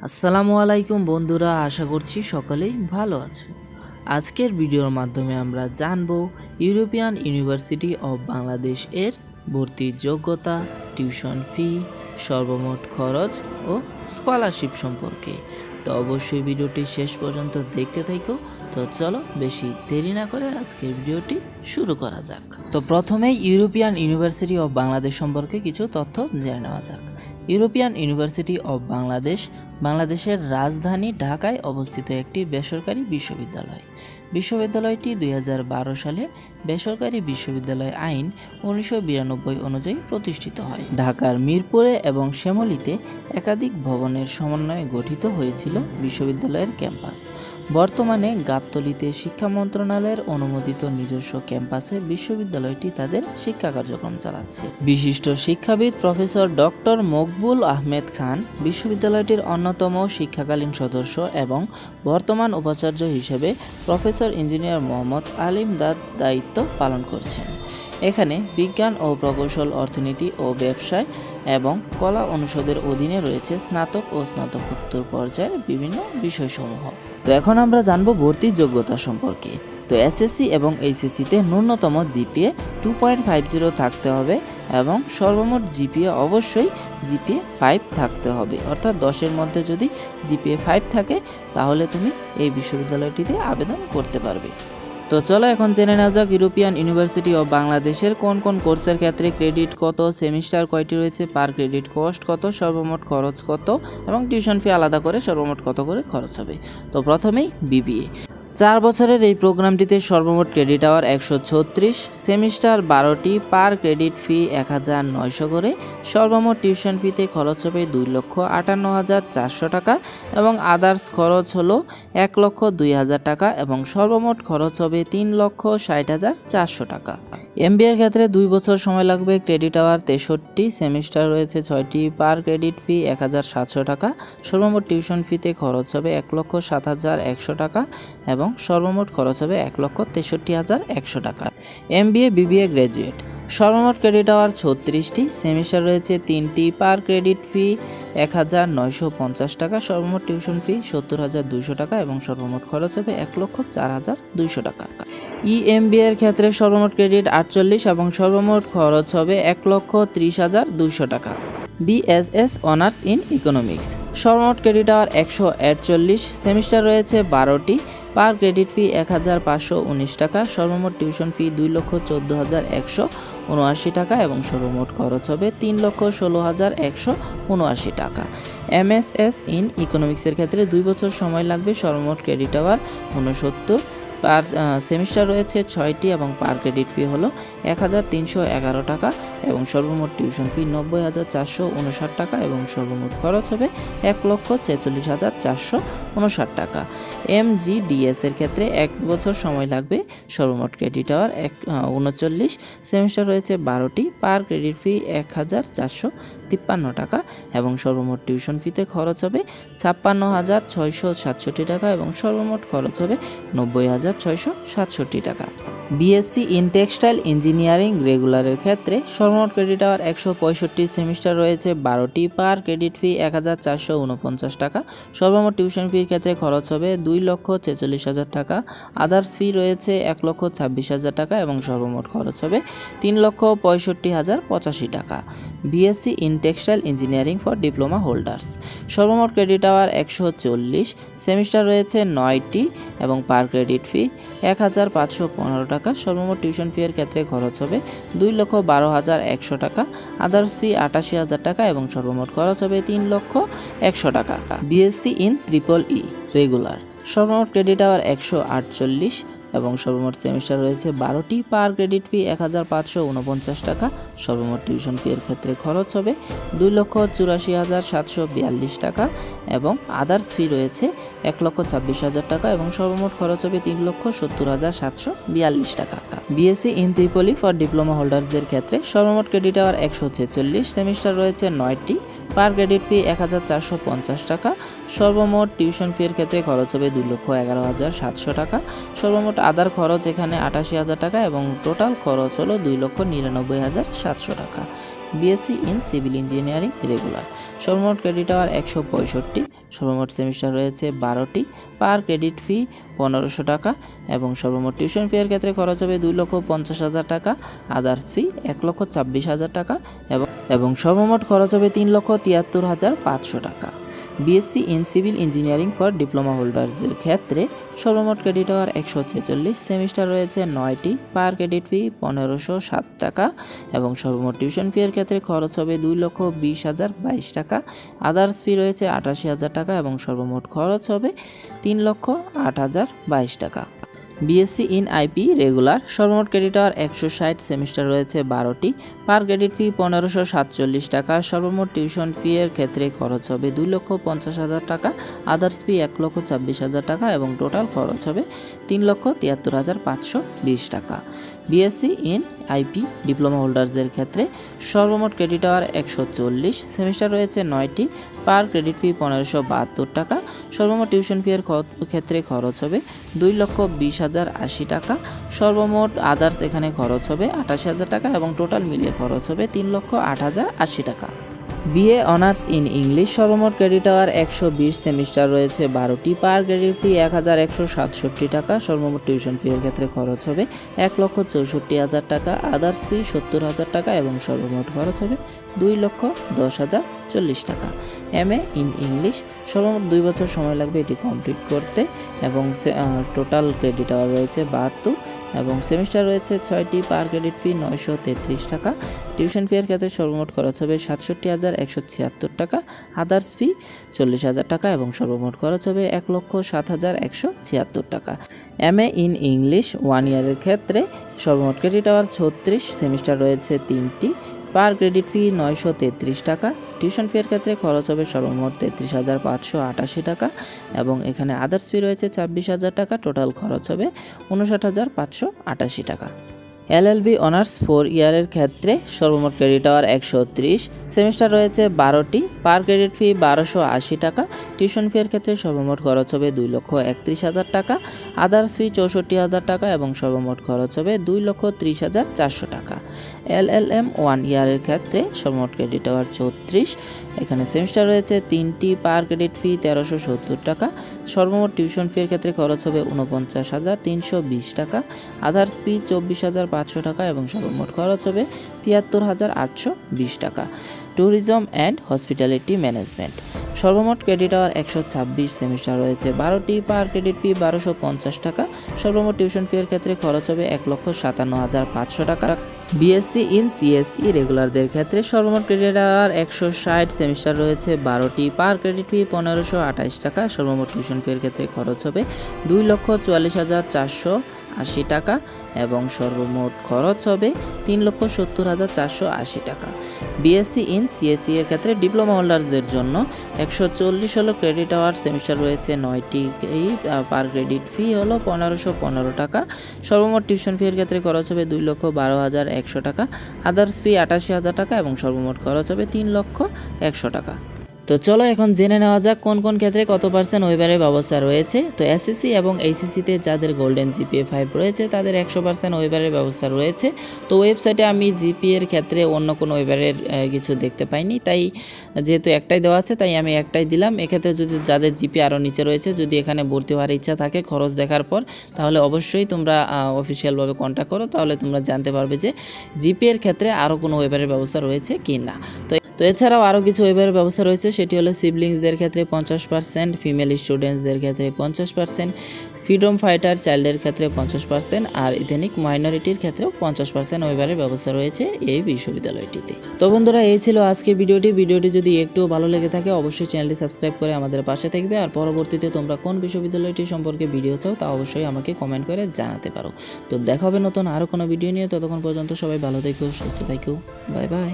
আসসালামু আলাইকুম বন্ধুরা, আশা করছি সকলেই ভালো আছো। আজকের ভিডিওর মাধ্যমে আমরা জানব ইউরোপিয়ান ইউনিভার্সিটি অব বাংলাদেশ এর ভর্তির যোগ্যতা, টিউশন ফি, সর্বমোট খরচ ও স্কলারশিপ সম্পর্কে। তো অবশ্যই ভিডিওটি শেষ পর্যন্ত দেখতে থাকো। তো চলো বেশি দেরি না করে আজকের ভিডিওটি শুরু করা যাক। তো প্রথমেই ইউরোপিয়ান ইউনিভার্সিটি অব বাংলাদেশ সম্পর্কে কিছু তথ্য জেনে নেওয়া যাক। ইউরোপিয়ান ইউনিভার্সিটি অব বাংলাদেশ বাংলাদেশের রাজধানী ঢাকায় অবস্থিত একটি বেসরকারি বিশ্ববিদ্যালয়। বিশ্ববিদ্যালয়টি 2012 সালে বেসরকারি বিশ্ববিদ্যালয় আইন 1992 অনুযায়ী প্রতিষ্ঠিত হয়। ঢাকার মিরপুরে এবং শ্যামলীতে একাধিক ভবনের সমন্বয়ে গঠিত হয়েছিল বিশ্ববিদ্যালয়ের ক্যাম্পাস। বর্তমানে গাবতলীতে শিক্ষা মন্ত্রণালয়ের অনুমোদিত নিজস্ব ক্যাম্পাসে বিশ্ববিদ্যালয়টি তাদের শিক্ষা কার্যক্রম চালাচ্ছে। বিশিষ্ট শিক্ষাবিদ প্রফেসর ডক্টর মকবুল আহমেদ খান বিশ্ববিদ্যালয়টির অন্যতম শিক্ষাকালীন সদস্য এবং বর্তমান উপাচার্য হিসেবে প্রফেসর ইঞ্জিনিয়ার মোহাম্মদ আলিম দাদ দায়িত্ব পালন করছেন। এখানে বিজ্ঞান ও প্রকৌশল, অর্থনীতি ও ব্যবসায় এবং কলা অনুষদের অধীনে রয়েছে স্নাতক ও স্নাতকোত্তর পর্যায়ের বিভিন্ন বিষয়সমূহ। তো এখন আমরা জানবো ভর্তির যোগ্যতা সম্পর্কে। তো এসএসসি এবং এইচএসসিতে ন্যূনতম জিপিএ 2.50 থাকতে হবে এবং সর্বমোট জিপিএ অবশ্যই জিপিএ 5 থাকতে হবে। অর্থাৎ 10-এর মধ্যে যদি জিপিএ 5 থাকে তাহলে তুমি এই বিশ্ববিদ্যালয়টিতে আবেদন করতে পারবে। তো চলো এখন জেনে নেওয়া যাক ইউরোপিয়ান ইউনিভার্সিটি অব বাংলাদেশের কোন কোন কোর্সের ক্ষেত্রে ক্রেডিট কত, সেমিস্টার কয়টি রয়েছে, পার ক্রেডিট কস্ট কত, সর্বমোট খরচ কত এবং টিউশন ফি আলাদা করে সর্বমোট কত করে খরচ হবে। তো প্রথমেই বিবিএ 4 বছরের এই প্রোগ্রামটিতে সর্বমোট ক্রেডিট আওয়ার 136, সেমিস্টার 12টি, পার ক্রেডিট ফি 1900 করে, সর্বমোট টিউশন ফিতে খরচ হবে 2,58,400 টাকা এবং আদার্স খরচ হলো 1,02,000 টাকা এবং সর্বমোট খরচ হবে 3,60,400 টাকা। এমবিএর ক্ষেত্রে 2 বছর সময় লাগবে, ক্রেডিট আওয়ার 63, সেমিস্টার রয়েছে 6টি, পার ক্রেডিট ফি 1,700 টাকা, সর্বমোট টিউশন ফিতে খরচ হবে 1,07,100 টাকা এবং সর্বমোট খরচ হবে 1,63,100 টাকা। এমবিএ বিবিএ গ্র্যাজুয়েট সর্বমোট ক্রেডিট আওয়ার 36টি, সেমিস্টার রয়েছে 3টি, পার ক্রেডিট ফি 1,950 টাকা, সর্বমোট টিউশন ফি 70,200 টাকা এবং সর্বমোট খরচ হবে 1,04,200 টাকা। ইএমবিএ এর ক্ষেত্রে সর্বমোট ক্রেডিট 48 এবং সর্বমোট খরচ হবে 1,30,200 টাকা। বিএসএস অনার্স ইন ইকোনমিক্স সর্বমোট ক্রেডিট আওয়ার 148, সেমিস্টার রয়েছে 12টি, পার ক্রেডিট ফি 1,519 টাকা, সর্বমোট টিউশন ফি 2,14,179 টাকা এবং সর্বমোট খরচ হবে 3,16,179 টাকা। এমএসএস ইন ইকোনমিক্সের ক্ষেত্রে 2 বছর সময় লাগবে, সর্বমোট ক্রেডিট আওয়ার 69, পার সেমিস্টার রয়েছে 6টি এবং পার ক্রেডিট ফি হলো 1,311 টাকা এবং সর্বমোট টিউশন ফি 90,459 টাকা এবং সর্বমোট খরচ হবে 1,46,459 টাকা। এমজিডিএস এর ক্ষেত্রে 1 বছর সময় লাগবে, সর্বমোট ক্রেডিট আওয়ার 39, সেমিস্টার রয়েছে 12টি, পার ক্রেডিট ফি 1,453 টাকা এবং সর্বমোট টিউশন ফিতে খরচ হবে 56,667 টাকা এবং সর্বমোট খরচ হবে 90,667 টাকা। বিএসসি ইন টেক্সটাইল ইঞ্জিনিয়ারিং রেগুলারের ক্ষেত্রে সর্বমোট ক্রেডিট আওয়ার 165, সেমিস্টার রয়েছে 12টি, পার ক্রেডিট ফি 1,449 টাকা, সর্বমোট টিউশন ফির ক্ষেত্রে খরচ হবে 2,46,000 টাকা, আদার্স ফি রয়েছে 1,26,000 টাকা এবং সর্বমোট খরচ হবে 3,65,085 টাকা। BSc in textile engineering for diploma holders সর্বমোট ক্রেডিট আওয়ার 140, সেমিস্টার রয়েছে 9টি এবং পার ক্রেডিট ফি 1,515 টাকা, সর্বমোট টিউশন ফি এর ক্ষেত্রে খরচ হবে 2,12,100 টাকা, আদার্স ফি 88,000 টাকা এবং সর্বমোট খরচ হবে 3,01,000 টাকা। BSc in triple E regular সর্বমোট ক্রেডিট আওয়ার 148 এবং সর্বমোট সেমিস্টার রয়েছে 12টি, পার ক্রেডিট ফি 1,549 টাকা, সর্বমোট টিউশন ফি এর ক্ষেত্রে খরচ হবে 2,84,742 টাকা এবং আদার্স ফি রয়েছে 1,26,000 টাকা এবং সর্বমোট খরচ হবে 3,70,742 টাকা। BSc in triple E for diploma হোল্ডার্সদের ক্ষেত্রে সর্বমোট ক্রেডিট আওয়ার 146, সেমিস্টার রয়েছে 9টি, পার ক্রেডিট ফি 1,450 টাকা, সর্বমোট টিউশন ফি এর ক্ষেত্রে খরচ হবে 2,11,700 টাকা, সর্বমোট আদার খরচ এখানে 88,000 টাকা এবং টোটাল খরচ হলো 2,99,700 টাকা। BSc in civil engineering regular. সর্বমোট ক্রেডিট আওয়ার 165, সর্বমোট সেমিস্টার রয়েছে 12টি, পার ক্রেডিট ফি 1500 টাকা এবং সর্বমোট টিউশন ফি এর ক্ষেত্রে খরচ হবে 2,50,000 টাকা, আদার্স ফি 1,26,000 টাকা এবং সর্বমোট খরচ হবে 3,73,500 টাকা। BSc in civil engineering for diploma হোল্ডার্সের ক্ষেত্রে সর্বমোট ক্রেডিট আওয়ার 146, সেমিস্টার রয়েছে 9টি, পার ক্রেডিট ফি 1507 টাকা এবং সর্বমোট টিউশন ফি এর ক্ষেত্রে খরচ হবে 2,20,022 টাকা, আদার্স ফি রয়েছে 88,000 টাকা এবং সর্বমোট খরচ হবে 3,08,022 টাকা। বিএসসি ইন আইপি রেগুলার, সর্বমোট ক্রেডিট আওয়ার 160, সেমিস্টার রয়েছে 12টি, পার ক্রেডিট ফি 1547 টাকা, সর্বমোট টিউশন ফি এর ক্ষেত্রে খরচ হবে 2,50,000 টাকা, আদার্স ফি 1,26,000 টাকা এবং টোটাল খরচ হবে 3,73,520 টাকা। বিএসসি ইন আইপি ডিপ্লোমা হোল্ডার্সদের ক্ষেত্রে সর্বমোট ক্রেডিট আওয়ার 140, সেমিস্টার রয়েছে 9টি, পার ক্রেডিট ফি 1572 টাকা, সর্বমোট টিউশন ফি এর ক্ষেত্রে খরচ হবে 2,20,080 টাকা, সর্বমোট আদার্স এখানে খরচ হবে 88,000 টাকা এবং টোটাল মিলিয়ে খরচ হবে 3,08,080 টাকা। বিএ অনার্স ইন ইংলিশ, সর্বমোট ক্রেডিট আওয়ার 120, সেমিস্টার রয়েছে 12টি, পার ক্রেডিট ফি 1,167 টাকা, সর্বমোট টিউশন ফি এর ক্ষেত্রে খরচ হবে 1,64,000 টাকা, আদার্স ফি 70,000 টাকা এবং সর্বমোট খরচ হবে 2,10,040 টাকা। এমএ ইন ইংলিশ, সর্বমোট 2 বছর সময় লাগবে এটি কমপ্লিট করতে এবং টোটাল ক্রেডিট আওয়ার রয়েছে 72 এবং সেমিস্টার রয়েছে 6টি, পার ক্রেডিট ফি 933 টাকা, টিউশন ফি এর ক্ষেত্রে সর্বমোট খরচ হবে 67,176 টাকা, আদার্স ফি 40,000 টাকা এবং সর্বমোট খরচ হবে 1,07,176 টাকা। এমএ ইন ইংলিশ 1 ইয়ারের ক্ষেত্রে সর্বমোট ক্রেডিট আওয়ার 36, সেমিস্টার রয়েছে 3টি, পার ক্রেডিট ফি 933 টাকা, টিউশন ফি এর ক্ষেত্রে খরচ হবে সর্বমোট 33,588 টাকা এবং এখানে আদার্স ফি রয়েছে 26,000 টাকা, টোটাল খরচ হবে 59,588 টাকা। এলএলবি অনার্স 4 ইয়ারের ক্ষেত্রে সর্বমোট ক্রেডিট আওয়ার 130, সেমিস্টার রয়েছে 12টি, পার ক্রেডিট ফি 1,280 টাকা, টিউশন ফি এর ক্ষেত্রে সর্বমোট খরচ হবে 2,31,000 টাকা, আদার্স ফি 64,000 টাকা এবং সর্বমোট খরচ হবে 2,30,400 টাকা। এলএলএম 1 ইয়ারের ক্ষেত্রে সর্বমোট ক্রেডিট আওয়ার 34, এখানে সেমিস্টার রয়েছে 3টি, পার ক্রেডিট ফি 1,370 টাকা, সর্বমোট টিউশন ফি এর ক্ষেত্রে খরচ হবে 49,320 টাকা, আদার্স ফি 24,500 টাকা এবং সর্বমোট খরচ হবে 73,820 টাকা। ট্যুরিজম অ্যান্ড হসপিটালিটি ম্যানেজমেন্ট, সর্বমোট ক্রেডিট আওয়ার 126, সেমিস্টার রয়েছে 12টি, পার ক্রেডিট ফি 1,250 টাকা, সর্বমোট টিউশন ফি এর ক্ষেত্রে খরচ হবে 1,57,500 টাকা। বিএসসি ইন সিএসই রেগুলারদের ক্ষেত্রে সর্বমোট ক্রেডিট আওয়ার 160, সেমিস্টার রয়েছে 12টি, পার ক্রেডিট ফি 1,528 টাকা, সর্বমোট টিউশন ফি এর ক্ষেত্রে খরচ হবে 2,44,480 টাকা এবং সর্বমোট খরচ হবে 3,70,480 টাকা। বিএসসি ইন সিএসই এর ক্ষেত্রে ডিপ্লোমা হোল্ডারদের জন্য 140 হলো ক্রেডিট আওয়ার, সেমিস্টার রয়েছে 9টি, পার ক্রেডিট ফি হলো 1,515 টাকা, সর্বমোট টিউশন ফি এর ক্ষেত্রে খরচ হবে 2,12,100 টাকা, আদার্স ফি 88,000 টাকা এবং সর্বমোট খরচ হবে 3,100,000 টাকা। তো চলো এখন জেনে নেওয়া যাক কোন কোন ক্ষেত্রে কত পার্সেন্ট ওয়েবারের ব্যবস্থা রয়েছে। তো এসএসসি এবং এইচএসসিতে যাদের গোল্ডেন জিপিএ 5 রয়েছে তাদের 100% ওয়েবারের ব্যবস্থা রয়েছে। তো ওয়েবসাইটে আমি জিপিএর ক্ষেত্রে অন্য কোনো ওয়েবারের কিছু দেখতে পাইনি, তাই যেহেতু একটাই দেওয়া আছে তাই আমি একটাই দিলাম। এক্ষেত্রে যদি যাদের জিপিএ আরও নিচে রয়েছে, যদি এখানে ভর্তি হওয়ার ইচ্ছা থাকে খরচ দেখার পর, তাহলে অবশ্যই তোমরা অফিসিয়ালভাবে কন্ট্যাক্ট করো, তাহলে তোমরা জানতে পারবে যে জিপিএর ক্ষেত্রে আরও কোনো ওয়েবারের ব্যবস্থা রয়েছে কি না। তো এছাড়াও আরও কিছু ওয়েবারের ব্যবস্থা রয়েছে, সেটি হলো সিবলিংসদের ক্ষেত্রে 50%, ফিমেল স্টুডেন্টসদের ক্ষেত্রে 50%, ফ্রিডম ফাইটার চাইল্ডের ক্ষেত্রে 50% আর ইথেনিক মাইনরিটির ক্ষেত্রেও 50% ওয়েবারের ব্যবস্থা রয়েছে এই বিশ্ববিদ্যালয়টিতে। তো বন্ধুরা, এই ছিল আজকে ভিডিওটি যদি একটু ভালো লেগে থাকে অবশ্যই চ্যানেলটি সাবস্ক্রাইব করে আমাদের পাশে থাকবে। আর পরবর্তীতে তোমরা কোন বিশ্ববিদ্যালয়টি সম্পর্কে ভিডিও চাও তা অবশ্যই আমাকে কমেন্ট করে জানাতে পারো। তো দেখা হবে নতুন আরও কোনো ভিডিও নিয়ে, ততক্ষণ পর্যন্ত সবাই ভালো থেকো, সুস্থ থেকো, বাই বাই।